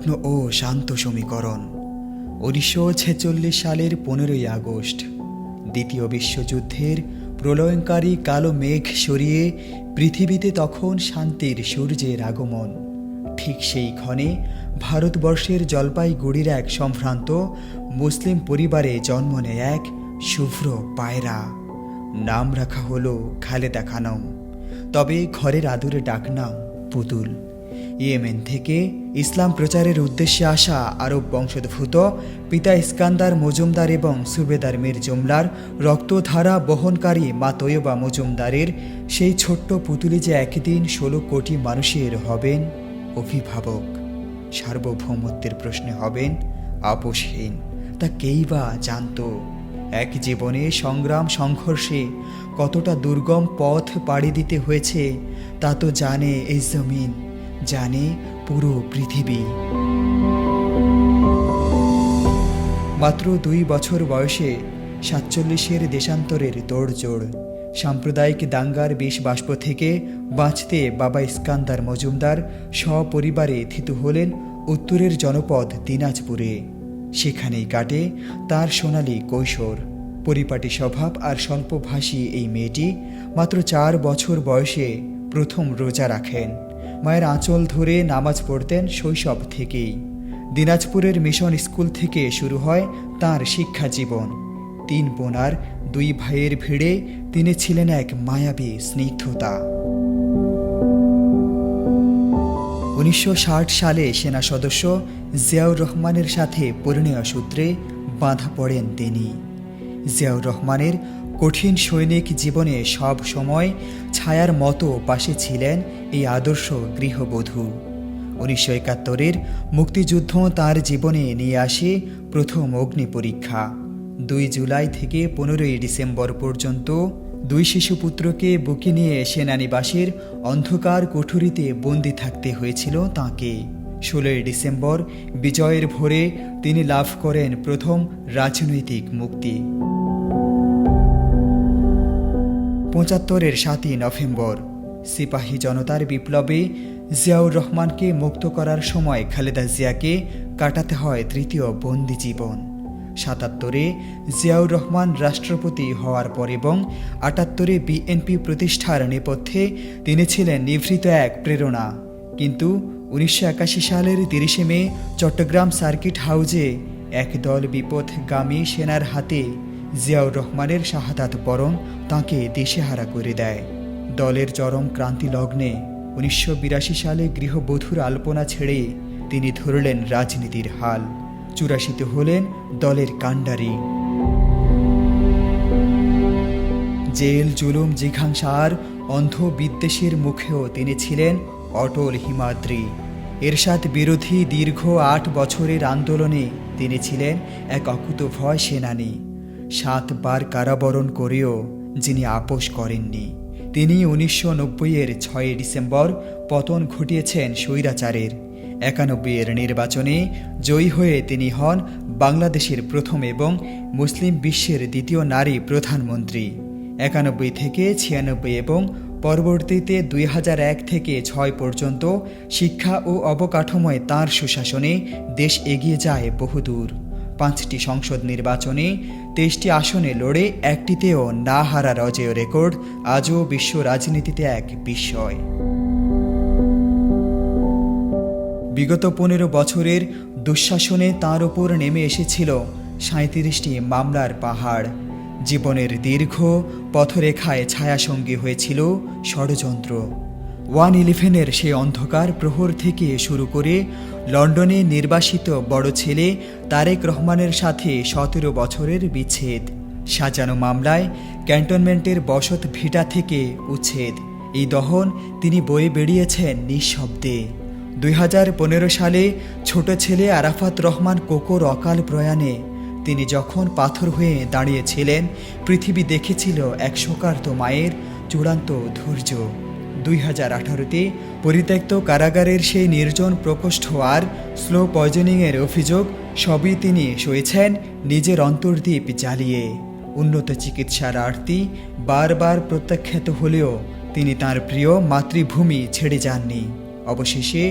রুগ্ন ও শান্ত সমীকরণ। 1946 সালের 15ই আগস্ট দ্বিতীয় বিশ্বযুদ্ধের প্রলয়ঙ্কারী কালো মেঘ সরিয়ে পৃথিবীতে তখন শান্তির সূর্যের আগমন। ঠিক সেই ক্ষণে ভারতবর্ষের জলপাইগুড়ির এক সম্ভ্রান্ত মুসলিম পরিবারে জন্ম নেয় এক শুভ্র পায়রা। নাম রাখা হলো খালেদা খানম, তবে ঘরের আদুরে ডাকনাম পুতুল। ইয়েমেন থেকে ইসলাম প্রচারের উদ্দেশ্যে আসা আরব বংশোদ্ভূত পিতা ইস্কান্দার মজুমদার এবং সুবেদার মীর জুমলার রক্তধারা বহনকারী মা তৈয়বা মজুমদারের সেই ছোট্ট পুতুলি যে একদিন 16 কোটি মানুষের হবেন অভিভাবক, সার্বভৌমত্বের প্রশ্নে হবেন আপোষহীন, তা কেই বা জানত। এক জীবনে সংগ্রাম সংঘর্ষে কতটা দুর্গম পথ পাড়ি দিতে হয়েছে তা তো জানে এই জমিন, জানে পুরো পৃথিবী। মাত্র 2 বছর বয়সে 47-এর দেশান্তরের তোড়জোড়। সাম্প্রদায়িক দাঙ্গার বিষ বাষ্প থেকে বাঁচতে বাবা ইস্কান্দার মজুমদার সপরিবারে থিতু হলেন উত্তরের জনপদ দিনাজপুরে। সেখানেই কাটে তার সোনালী কৈশোর। পরিপাটি স্বভাব আর স্বল্পভাষী এই মেয়েটি মাত্র 4 বছর বয়সে প্রথম রোজা রাখেন। মায়ের আঁচল ধরে নামাজ পড়তেন শৈশব থেকেই। দিনাজপুরের মিশন স্কুল থেকে শুরু হয় তার শিক্ষা জীবন। 3 বোন আর 2 ভাইয়ের ভিড়ে তিনি ছিলেন এক মায়াবী স্নিগ্ধতা। 1960 সালে সেনা সদস্য জিয়াউর রহমানের সাথে পরিণয় সূত্রে বাঁধা পড়েন তিনি। জিয়াউর রহমানের কঠিন সৈনিক জীবনে সব সময় ছায়ার মতো পাশে ছিলেন এই আদর্শ গৃহবধূ। 1971-এর মুক্তিযুদ্ধ তার জীবনে নিয়ে আসে প্রথম অগ্নি পরীক্ষা। 2 জুলাই থেকে 15ই ডিসেম্বর পর্যন্ত 2 শিশুপুত্রকে বুকে নিয়ে সেনানিবাসের অন্ধকার কুঠুরিতে বন্দি থাকতে হয়েছিল তাঁকে। 16ই ডিসেম্বর বিজয়ের ভোরে তিনি লাভ করেন প্রথম রাজনৈতিক মুক্তি। 75-এর 7ই নভেম্বর সিপাহী জনতার বিপ্লবে জিয়াউর রহমানকে মুক্ত করার সময় খালেদা জিয়াকে কাটাতে হয় তৃতীয় বন্দি জীবন। 77-এ জিয়াউর রহমান রাষ্ট্রপতি হওয়ার পর এবং 78-এ বিএনপি প্রতিষ্ঠার নেপথ্যে তিনি ছিলেন নিভৃত এক প্রেরণা। কিন্তু 1981 সালের 30শে মে চট্টগ্রাম সার্কিট হাউজে একদল বিপথগামী সেনার হাতে জিয়াউর রহমানের শাহাদাত বরণ তাঁকে দিশেহারা করে দেয়। দলের চরম ক্রান্তি লগ্নে 1982 সালে গৃহবধূর আলপনা ছেড়ে তিনি ধরলেন রাজনীতির হাল। 84-তে হলেন দলের কাণ্ডারি। জেল, জুলুম, জিঘাংসা আর অন্ধ বিদ্বেষের মুখেও তিনি ছিলেন অটল হিমাদ্রি। এরশাদ বিরোধী দীর্ঘ 8 বছরের আন্দোলনে তিনি ছিলেন এক অকুতোভয় সেনানী। 7 বার কারাবরণ করেও যিনি আপোষ করেননি। তিনি 1990-এর 6 ডিসেম্বর পতন ঘটিয়েছেন স্বৈরাচারের। 91-এর নির্বাচনে জয়ী হয়ে তিনি হন বাংলাদেশের প্রথম এবং মুসলিম বিশ্বের দ্বিতীয় নারী প্রধানমন্ত্রী। 91 থেকে 96 এবং পরবর্তীতে 2001 থেকে 6 পর্যন্ত শিক্ষা ও অবকাঠামোয় তাঁর সুশাসনে দেশ এগিয়ে যায় বহুদূর। 5টি সংসদ নির্বাচনে 23টি আসনে লড়ে একটিতেও না হারার অজেয় রেকর্ড আজও বিশ্ব রাজনীতিতে এক বিস্ময়। বিগত 15 বছরের দুঃশাসনে তাঁর ওপর নেমে এসেছিল 37টি মামলার পাহাড়। জীবনের দীর্ঘ পথরেখায় ছায়াসঙ্গী হয়েছিল ষড়যন্ত্র। 111-এর সেই অন্ধকার প্রহর থেকে শুরু করে লন্ডনে নির্বাসিত বড় ছেলে তারেক রহমানের সাথে 17 বছরের বিচ্ছেদ, সাজানো মামলায় ক্যান্টনমেন্টের বসত ভিটা থেকে উচ্ছেদ, এই দহন তিনি বয়ে বেরিয়েছেন নিঃশব্দে। 2015 সালে ছোট ছেলে আরাফাত রহমান কোকোর অকাল প্রয়াণে তিনি যখন পাথর হয়ে দাঁড়িয়েছিলেন, পৃথিবী দেখেছিল এক শোকার্ত মায়ের চূড়ান্ত ধৈর্য। 2018-তে পরিত্যক্ত কারাগারের সেই নির্জন প্রকোষ্ঠ আর স্লো পয়জনিংয়ের অভিযোগ সবই তিনি সয়েছেন নিজের অন্তর্দ্বীপ জ্বালিয়ে। উন্নত চিকিৎসার আরতি বারবার প্রত্যাখ্যাত হলেও তিনি তাঁর প্রিয় মাতৃভূমি ছেড়ে যাননি। অবশেষে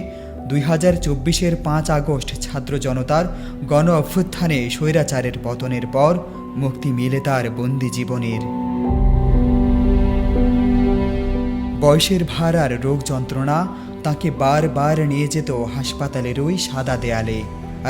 2024-এর 5 আগস্ট ছাত্র জনতার গণ অভ্যুত্থানে স্বৈরাচারের পতনের পর মুক্তি মিলে তার বন্দি জীবনের। বয়সের ভার আর রোগ যন্ত্রণা তাকে বারবার নিয়ে যেত হাসপাতালের ওই সাদা দেয়ালে।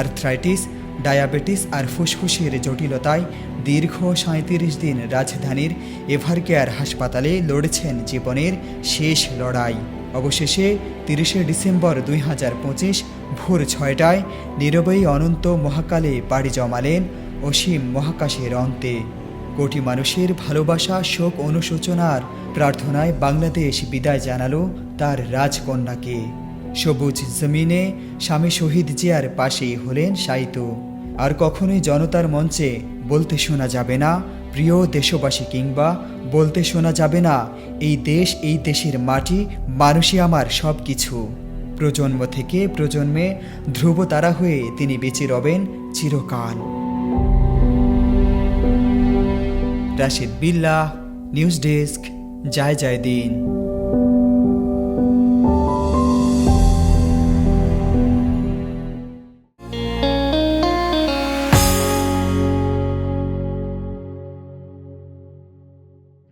আর্থ্রাইটিস, ডায়াবেটিস আর ফুসফুসের জটিলতায় দীর্ঘ 37 দিন রাজধানীর এভারকেয়ার হাসপাতালে লড়েছেন জীবনের শেষ লড়াই। অবশেষে 30 ডিসেম্বর 2025 ভোর 6টায় নীরবেই অনন্ত মহাকালে পাড়ি জমালেন অসীম মহাকাশের অন্তে। কোটি মানুষের ভালোবাসা, শোক, অনুশোচনার প্রার্থনায় বাংলাদেশ বিদায় জানালো তার রাজকন্যাকে। সবুজ জমিনে স্বামী শহীদ জিয়ার পাশেই হলেন শায়িত। আর কখনোই জনতার মঞ্চে বলতে শোনা যাবে না প্রিয় দেশবাসী, কিংবা বলতে শোনা যাবে না এই দেশ, এই দেশের মাটি, মানুষই আমার সব কিছু। প্রজন্ম থেকে প্রজন্মে ধ্রুব তারা হয়ে তিনি বেঁচে রবেন চিরকাল। রাশিদ বিল্লাহ, নিউজ ডেস্ক, জয় জয় দিন।